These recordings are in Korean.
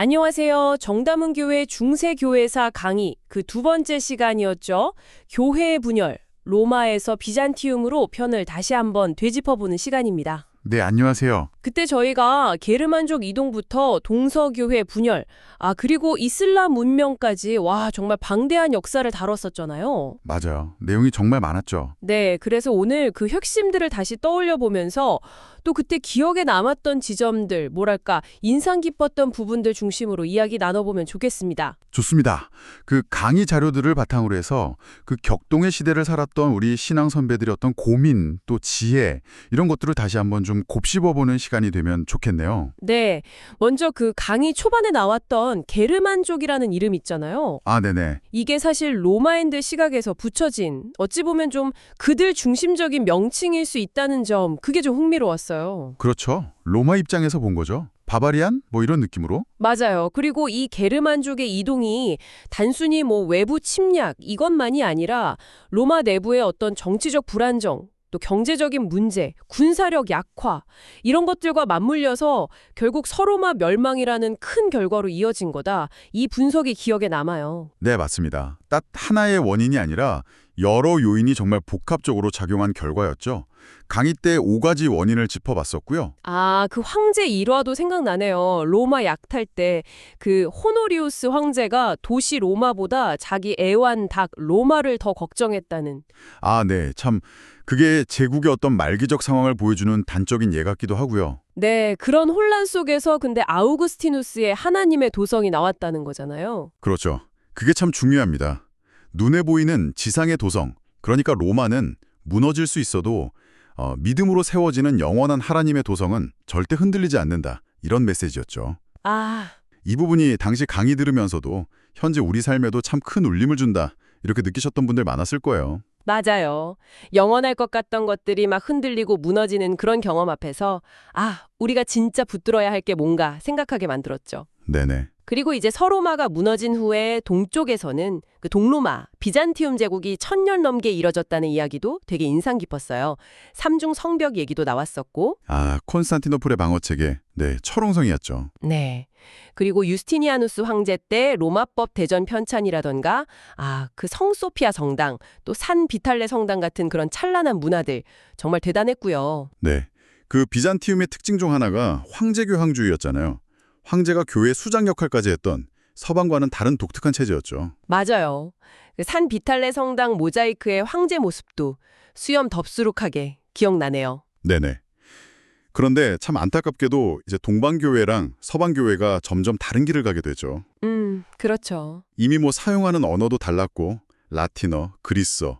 안녕하세요. 정다문 교회 중세교회사 강의 그 두 번째 시간이었죠. 교회의 분열, 로마에서 비잔티움으로 편을 다시 한번 되짚어보는 시간입니다. 네, 안녕하세요. 그때 저희가 게르만족 이동부터 동서교회 분열, 그리고 이슬람 문명까지 정말 방대한 역사를 다뤘었잖아요. 맞아요. 내용이 정말 많았죠. 네, 그래서 오늘 그 핵심들을 다시 떠올려 보면서 또 그때 기억에 남았던 지점들, 인상 깊었던 부분들 중심으로 이야기 나눠보면 좋겠습니다. 좋습니다. 그 강의 자료들을 바탕으로 해서 그 격동의 시대를 살았던 우리 신앙 선배들의 어떤 고민, 또 지혜, 이런 것들을 다시 한번 좀 곱씹어보는 시간이 되면 좋겠네요. 네, 먼저 그 강의 초반에 나왔던 게르만족이라는 이름 있잖아요. 네네. 이게 사실 로마인들 시각에서 붙여진 어찌 보면 좀 그들 중심적인 명칭일 수 있다는 점, 그게 좀 흥미로웠어요. 그렇죠. 로마 입장에서 본 거죠. 바바리안? 뭐 이런 느낌으로. 맞아요. 그리고 이 게르만족의 이동이 단순히 외부 침략 이것만이 아니라 로마 내부의 어떤 정치적 불안정, 또 경제적인 문제, 군사력 약화 이런 것들과 맞물려서 결국 서로마 멸망이라는 큰 결과로 이어진 거다. 이 분석이 기억에 남아요. 네, 맞습니다. 딱 하나의 원인이 아니라 여러 요인이 정말 복합적으로 작용한 결과였죠. 강의 때 5가지 원인을 짚어봤었고요. 그 황제 일화도 생각나네요. 로마 약탈 때 그 호노리우스 황제가 도시 로마보다 자기 애완 닭 로마를 더 걱정했다는. 네, 참 그게 제국의 어떤 말기적 상황을 보여주는 단적인 예 같기도 하고요. 네, 그런 혼란 속에서 근데 아우구스티누스의 하나님의 도성이 나왔다는 거잖아요. 그렇죠. 그게 참 중요합니다. 눈에 보이는 지상의 도성, 그러니까 로마는 무너질 수 있어도 믿음으로 세워지는 영원한 하나님의 도성은 절대 흔들리지 않는다. 이런 메시지였죠. 이 부분이 당시 강의 들으면서도 현재 우리 삶에도 참 큰 울림을 준다. 이렇게 느끼셨던 분들 많았을 거예요. 맞아요. 영원할 것 같던 것들이 막 흔들리고 무너지는 그런 경험 앞에서 우리가 진짜 붙들어야 할 게 뭔가 생각하게 만들었죠. 네네. 그리고 이제 서로마가 무너진 후에 동쪽에서는 그 동로마, 비잔티움 제국이 1000년 넘게 이뤄졌다는 이야기도 되게 인상 깊었어요. 삼중 성벽 얘기도 나왔었고. 콘스탄티노플의 방어체계. 네, 철옹성이었죠. 네. 그리고 유스티니아누스 황제 때 로마법 대전 편찬이라던가 그 성소피아 성당, 또 산 비탈레 성당 같은 그런 찬란한 문화들 정말 대단했고요. 네. 그 비잔티움의 특징 중 하나가 황제교황주의였잖아요. 황제가 교회 수장 역할까지 했던 서방과는 다른 독특한 체제였죠. 맞아요. 그 산 비탈레 성당 모자이크의 황제 모습도 수염 덥수룩하게 기억나네요. 네네. 그런데 참 안타깝게도 이제 동방교회랑 서방교회가 점점 다른 길을 가게 되죠. 그렇죠. 이미 사용하는 언어도 달랐고 라틴어, 그리스어,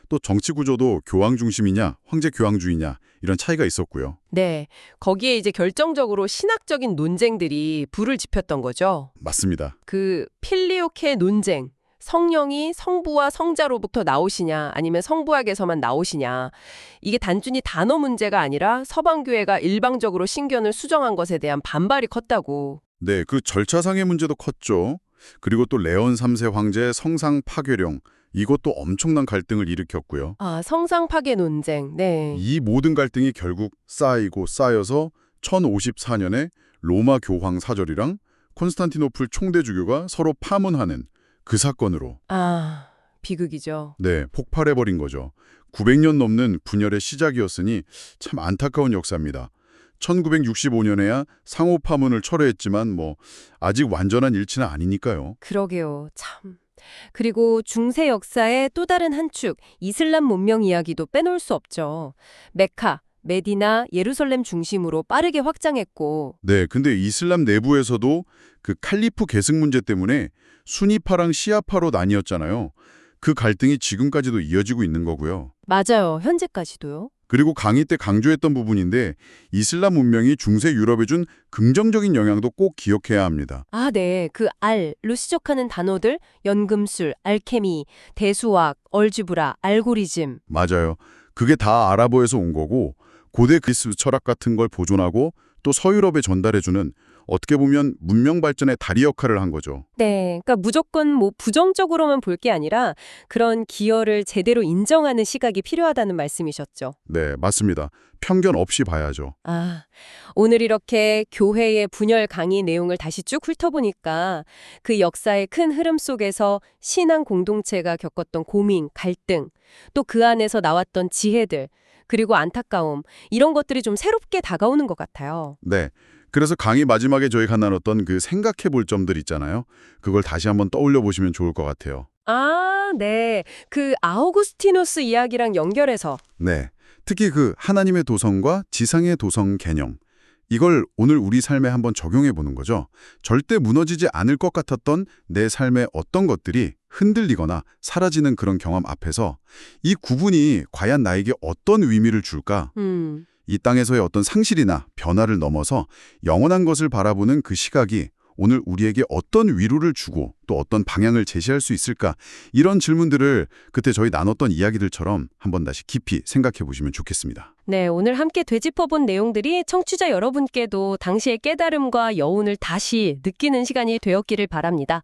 또 정치 구조도 교황 중심이냐 황제 교황주의냐 이런 차이가 있었고요. 네, 거기에 이제 결정적으로 신학적인 논쟁들이 불을 지폈던 거죠. 맞습니다. 그 필리오케 논쟁, 성령이 성부와 성자로부터 나오시냐 아니면 성부학에서만 나오시냐. 이게 단순히 단어 문제가 아니라 서방교회가 일방적으로 신견을 수정한 것에 대한 반발이 컸다고. 네, 그 절차상의 문제도 컸죠. 그리고 또 레온 3세 황제 성상 파괴령, 이것도 엄청난 갈등을 일으켰고요. 성상 파괴 논쟁. 네. 이 모든 갈등이 결국 쌓이고 쌓여서 1054년에 로마 교황 사절이랑 콘스탄티노플 총대주교가 서로 파문하는 그 사건으로 비극이죠. 네, 폭발해버린 거죠. 900년 넘는 분열의 시작이었으니 참 안타까운 역사입니다. 1965년에야 상호 파문을 철회했지만 아직 완전한 일치는 아니니까요. 그러게요. 참. 그리고 중세 역사의 또 다른 한 축, 이슬람 문명 이야기도 빼놓을 수 없죠. 메카, 메디나, 예루살렘 중심으로 빠르게 확장했고. 네, 근데 이슬람 내부에서도 그 칼리프 계승 문제 때문에 수니파랑 시아파로 나뉘었잖아요. 그 갈등이 지금까지도 이어지고 있는 거고요. 맞아요. 현재까지도요. 그리고 강의 때 강조했던 부분인데 이슬람 문명이 중세 유럽에 준 긍정적인 영향도 꼭 기억해야 합니다. 네. 그 알로 시작하는 단어들, 연금술, 알케미, 대수학, 얼지브라, 알고리즘. 맞아요. 그게 다 아랍어에서 온 거고 고대 그리스 철학 같은 걸 보존하고 또 서유럽에 전달해주는 어떻게 보면 문명 발전의 다리 역할을 한 거죠. 네, 그러니까 무조건 뭐 부정적으로만 볼 게 아니라 그런 기여를 제대로 인정하는 시각이 필요하다는 말씀이셨죠. 네, 맞습니다. 편견 없이 봐야죠. 아, 오늘 이렇게 교회의 분열 강의 내용을 다시 쭉 훑어보니까 그 역사의 큰 흐름 속에서 신앙 공동체가 겪었던 고민, 갈등, 또 그 안에서 나왔던 지혜들, 그리고 안타까움, 이런 것들이 좀 새롭게 다가오는 것 같아요. 네. 그래서 강의 마지막에 저희가 나눴던 그 생각해 볼 점들 있잖아요. 그걸 다시 한번 떠올려 보시면 좋을 것 같아요. 아, 네. 그 아우구스티누스 이야기랑 연결해서. 네. 특히 그 하나님의 도성과 지상의 도성 개념. 이걸 오늘 우리 삶에 한번 적용해 보는 거죠. 절대 무너지지 않을 것 같았던 내 삶의 어떤 것들이 흔들리거나 사라지는 그런 경험 앞에서 이 구분이 과연 나에게 어떤 의미를 줄까? 이 땅에서의 어떤 상실이나 변화를 넘어서 영원한 것을 바라보는 그 시각이 오늘 우리에게 어떤 위로를 주고 또 어떤 방향을 제시할 수 있을까? 이런 질문들을 그때 저희 나눴던 이야기들처럼 한번 다시 깊이 생각해 보시면 좋겠습니다. 네, 오늘 함께 되짚어본 내용들이 청취자 여러분께도 당시의 깨달음과 여운을 다시 느끼는 시간이 되었기를 바랍니다.